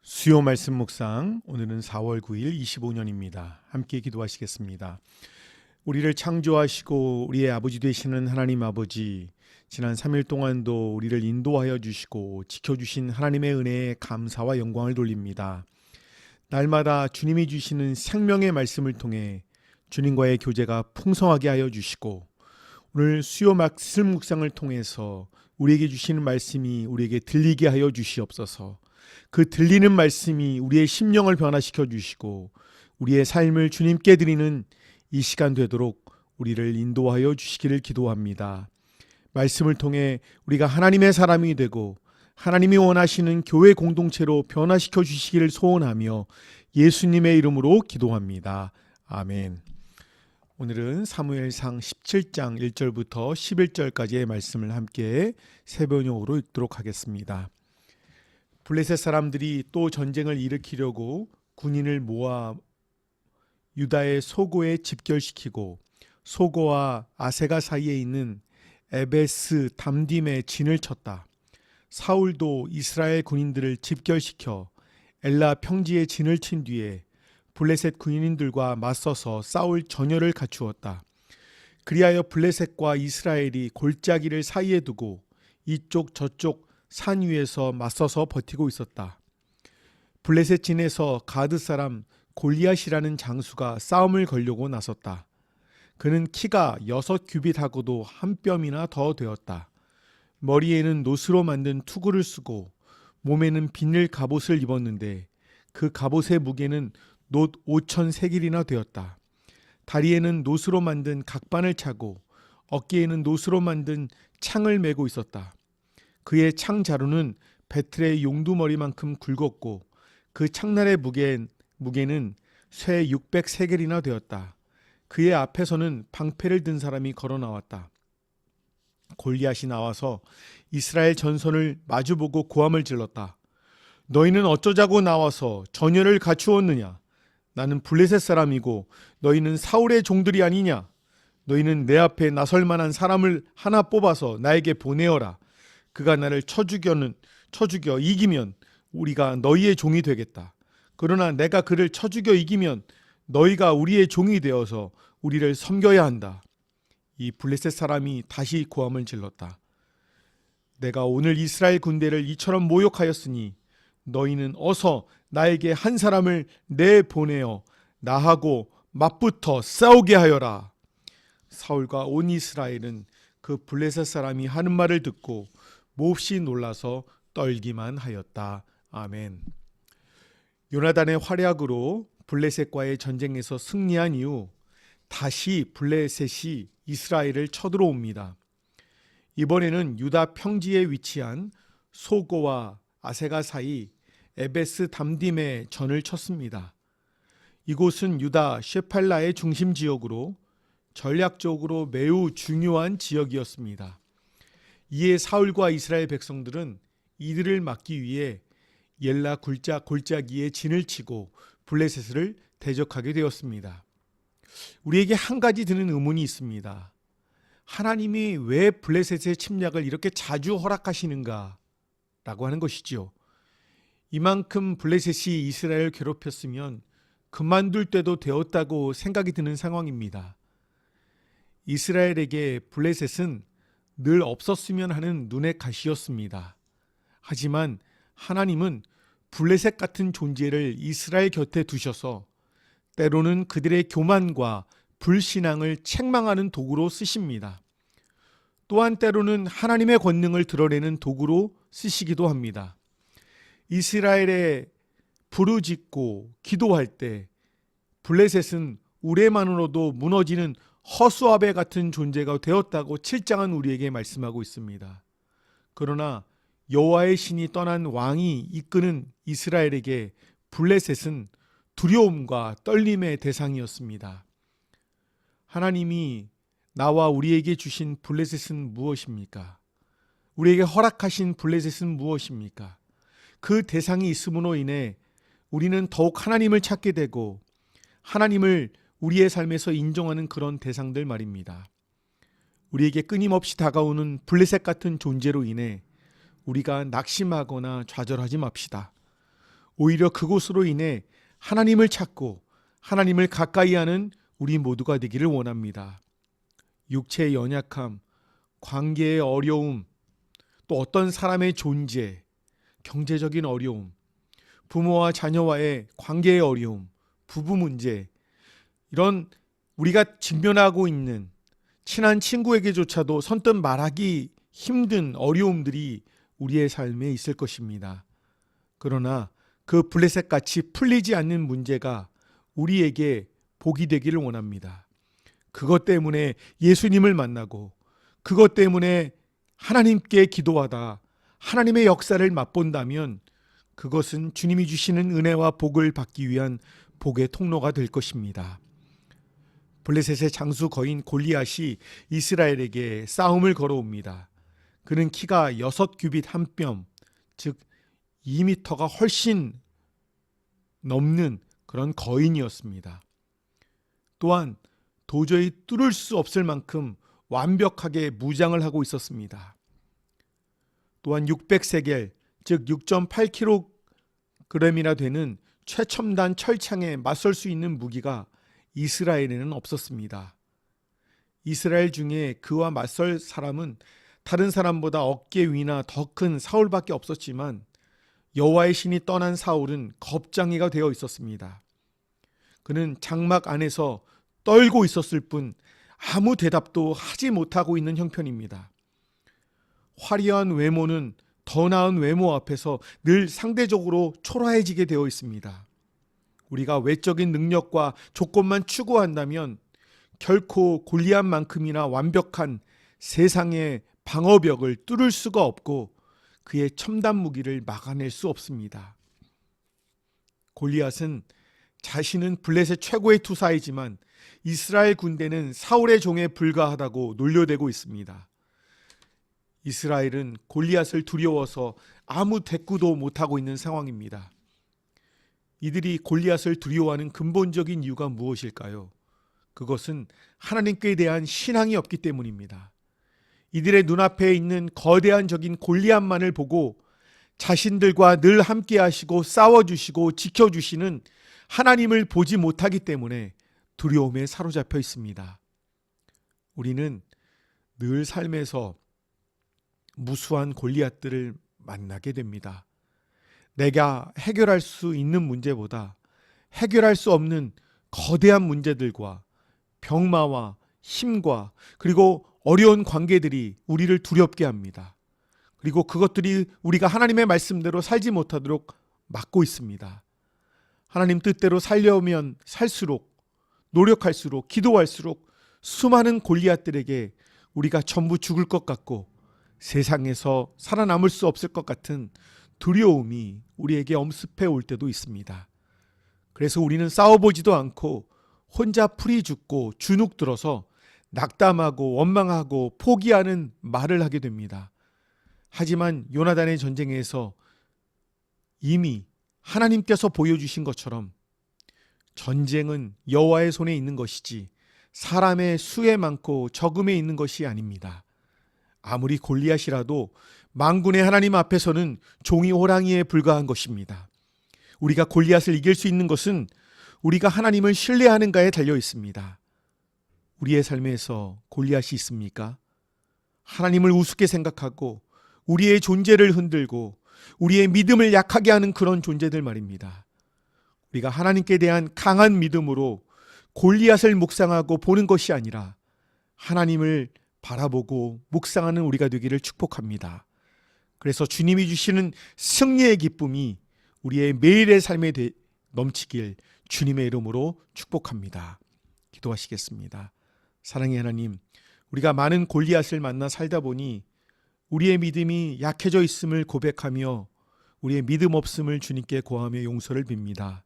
수요 말씀 묵상, 오늘은 4월 9일 25년입니다. 함께 기도하시겠습니다. 우리를 창조하시고 우리의 아버지 되시는 하나님 아버지, 지난 3일 동안도 우리를 인도하여 주시고 지켜주신 하나님의 은혜에 감사와 영광을 돌립니다. 날마다 주님이 주시는 생명의 말씀을 통해 주님과의 교제가 풍성하게 하여 주시고, 오늘 수요 말씀 묵상을 통해서 우리에게 주시는 말씀이 우리에게 들리게 하여 주시옵소서. 그 들리는 말씀이 우리의 심령을 변화시켜 주시고 우리의 삶을 주님께 드리는 이 시간 되도록 우리를 인도하여 주시기를 기도합니다. 말씀을 통해 우리가 하나님의 사람이 되고 하나님이 원하시는 교회 공동체로 변화시켜 주시기를 소원하며 예수님의 이름으로 기도합니다. 아멘. 오늘은 사무엘상 17장 1절부터 11절까지의 말씀을 함께 새번역으로 읽도록 하겠습니다. 블레셋 사람들이 또 전쟁을 일으키려고 군인을 모아 유다의 소고에 집결시키고 소고와 아세가 사이에 있는 에베스 담딤에 진을 쳤다. 사울도 이스라엘 군인들을 집결시켜 엘라 평지에 진을 친 뒤에 블레셋 군인들과 맞서서 싸울 전열을 갖추었다. 그리하여 블레셋과 이스라엘이 골짜기를 사이에 두고 이쪽 저쪽 산 위에서 맞서서 버티고 있었다. 블레셋 진에서 가드 사람 골리앗이라는 장수가 싸움을 걸려고 나섰다. 그는 키가 6규빗하고도 한 뼘이나 더 되었다. 머리에는 노스로 만든 투구를 쓰고 몸에는 비늘 갑옷을 입었는데 그 갑옷의 무게는 놋 5,000세겔이나 되었다. 다리에는 노스로 만든 각반을 차고 어깨에는 노스로 만든 창을 메고 있었다. 그의 창 자루는 배틀의 용두머리만큼 굵었고 그 창날의 무게는 쇠 600세겔이나 되었다. 그의 앞에서는 방패를 든 사람이 걸어 나왔다. 골리앗이 나와서 이스라엘 전선을 마주보고 고함을 질렀다. 너희는 어쩌자고 나와서 전열을 갖추었느냐? 나는 블레셋 사람이고 너희는 사울의 종들이 아니냐? 너희는 내 앞에 나설 만한 사람을 하나 뽑아서 나에게 보내어라. 그가 나를 쳐 죽여 이기면 우리가 너희의 종이 되겠다. 그러나 내가 그를 쳐 죽여 이기면 너희가 우리의 종이 되어서 우리를 섬겨야 한다. 이 블레셋 사람이 다시 고함을 질렀다. 내가 오늘 이스라엘 군대를 이처럼 모욕하였으니 너희는 어서 나에게 한 사람을 내보내어 나하고 맞붙어 싸우게 하여라. 사울과 온 이스라엘은 그 블레셋 사람이 하는 말을 듣고 몹시 놀라서 떨기만 하였다. 아멘. 요나단의 활약으로 블레셋과의 전쟁에서 승리한 이후 다시 블레셋이 이스라엘을 쳐들어옵니다. 이번에는 유다 평지에 위치한 소고와 아세가 사이 에베스 담딤에 전을 쳤습니다. 이곳은 유다 쉐팔라의 중심 지역으로 전략적으로 매우 중요한 지역이었습니다. 이에 사울과 이스라엘 백성들은 이들을 막기 위해 엘라 골짜기에 진을 치고 블레셋을 대적하게 되었습니다. 우리에게 한 가지 드는 의문이 있습니다. 하나님이 왜 블레셋의 침략을 이렇게 자주 허락하시는가? 라고 하는 것이지요. 이만큼 블레셋이 이스라엘을 괴롭혔으면 그만둘 때도 되었다고 생각이 드는 상황입니다. 이스라엘에게 블레셋은 늘 없었으면 하는 눈의 가시였습니다. 하지만 하나님은 블레셋 같은 존재를 이스라엘 곁에 두셔서 때로는 그들의 교만과 불신앙을 책망하는 도구로 쓰십니다. 또한 때로는 하나님의 권능을 드러내는 도구로 쓰시기도 합니다. 이스라엘에 부르짖고 기도할 때 블레셋은 우레만으로도 무너지는 허수아베 같은 존재가 되었다고 7장은 우리에게 말씀하고 있습니다. 그러나 여호와의 신이 떠난 왕이 이끄는 이스라엘에게 블레셋은 두려움과 떨림의 대상이었습니다. 하나님이 나와 우리에게 주신 블레셋은 무엇입니까? 우리에게 허락하신 블레셋은 무엇입니까? 그 대상이 있음으로 인해 우리는 더욱 하나님을 찾게 되고 하나님을 우리의 삶에서 인정하는 그런 대상들 말입니다. 우리에게 끊임없이 다가오는 블레셋 같은 존재로 인해 우리가 낙심하거나 좌절하지 맙시다. 오히려 그곳으로 인해 하나님을 찾고 하나님을 가까이 하는 우리 모두가 되기를 원합니다. 육체의 연약함, 관계의 어려움, 또 어떤 사람의 존재, 경제적인 어려움, 부모와 자녀와의 관계의 어려움, 부부 문제, 이런 우리가 직면하고 있는 친한 친구에게조차도 선뜻 말하기 힘든 어려움들이 우리의 삶에 있을 것입니다. 그러나 그 블레셋같이 풀리지 않는 문제가 우리에게 복이 되기를 원합니다. 그것 때문에 예수님을 만나고 그것 때문에 하나님께 기도하다 하나님의 역사를 맛본다면 그것은 주님이 주시는 은혜와 복을 받기 위한 복의 통로가 될 것입니다. 블레셋의 장수 거인 골리앗이 이스라엘에게 싸움을 걸어옵니다. 그는 키가 6규빗 한 뼘, 즉 2m가 훨씬 넘는 그런 거인이었습니다. 또한 도저히 뚫을 수 없을 만큼 완벽하게 무장을 하고 있었습니다. 또한 600세겔, 즉 6.8kg이나 되는 최첨단 철창에 맞설 수 있는 무기가 이스라엘에는 없었습니다. 이스라엘 중에 그와 맞설 사람은 다른 사람보다 어깨 위나 더 큰 사울밖에 없었지만 여호와의 신이 떠난 사울은 겁장이가 되어 있었습니다. 그는 장막 안에서 떨고 있었을 뿐 아무 대답도 하지 못하고 있는 형편입니다. 화려한 외모는 더 나은 외모 앞에서 늘 상대적으로 초라해지게 되어 있습니다. 우리가 외적인 능력과 조건만 추구한다면 결코 골리앗만큼이나 완벽한 세상의 방어벽을 뚫을 수가 없고 그의 첨단 무기를 막아낼 수 없습니다. 골리앗은 자신은 블레셋 최고의 투사이지만 이스라엘 군대는 사울의 종에 불과하다고 놀려대고 있습니다. 이스라엘은 골리앗을 두려워서 아무 대꾸도 못하고 있는 상황입니다. 이들이 골리앗을 두려워하는 근본적인 이유가 무엇일까요? 그것은 하나님께 대한 신앙이 없기 때문입니다. 이들의 눈앞에 있는 거대한 적인 골리앗만을 보고 자신들과 늘 함께 하시고 싸워주시고 지켜주시는 하나님을 보지 못하기 때문에 두려움에 사로잡혀 있습니다. 우리는 늘 삶에서 무수한 골리앗들을 만나게 됩니다. 내가 해결할 수 있는 문제보다 해결할 수 없는 거대한 문제들과 병마와 힘과 그리고 어려운 관계들이 우리를 두렵게 합니다. 그리고 그것들이 우리가 하나님의 말씀대로 살지 못하도록 막고 있습니다. 하나님 뜻대로 살려면 살수록, 노력할수록, 기도할수록 수많은 골리앗들에게 우리가 전부 죽을 것 같고 세상에서 살아남을 수 없을 것 같은 두려움이 우리에게 엄습해 올 때도 있습니다. 그래서 우리는 싸워보지도 않고 혼자 풀이 죽고 주눅 들어서 낙담하고 원망하고 포기하는 말을 하게 됩니다. 하지만 요나단의 전쟁에서 이미 하나님께서 보여주신 것처럼 전쟁은 여호와의 손에 있는 것이지 사람의 수에 많고 적음에 있는 것이 아닙니다. 아무리 골리앗이라도 만군의 하나님 앞에서는 종이 호랑이에 불과한 것입니다. 우리가 골리앗을 이길 수 있는 것은 우리가 하나님을 신뢰하는가에 달려 있습니다. 우리의 삶에서 골리앗이 있습니까? 하나님을 우습게 생각하고 우리의 존재를 흔들고 우리의 믿음을 약하게 하는 그런 존재들 말입니다. 우리가 하나님께 대한 강한 믿음으로 골리앗을 묵상하고 보는 것이 아니라 하나님을 바라보고 묵상하는 우리가 되기를 축복합니다. 그래서 주님이 주시는 승리의 기쁨이 우리의 매일의 삶에 넘치길 주님의 이름으로 축복합니다. 기도하시겠습니다. 사랑의 하나님, 우리가 많은 골리앗을 만나 살다 보니 우리의 믿음이 약해져 있음을 고백하며 우리의 믿음 없음을 주님께 고하며 용서를 빕니다.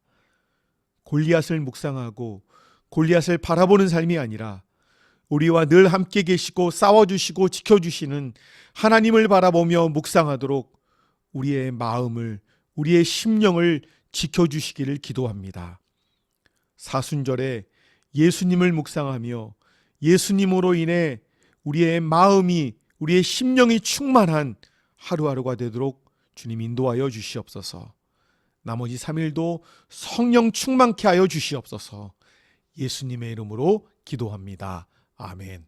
골리앗을 묵상하고 골리앗을 바라보는 삶이 아니라 우리와 늘 함께 계시고 싸워주시고 지켜주시는 하나님을 바라보며 묵상하도록 우리의 마음을, 우리의 심령을 지켜주시기를 기도합니다. 사순절에 예수님을 묵상하며 예수님으로 인해 우리의 마음이, 우리의 심령이 충만한 하루하루가 되도록 주님 인도하여 주시옵소서. 나머지 3일도 성령 충만케 하여 주시옵소서. 예수님의 이름으로 기도합니다. 아멘.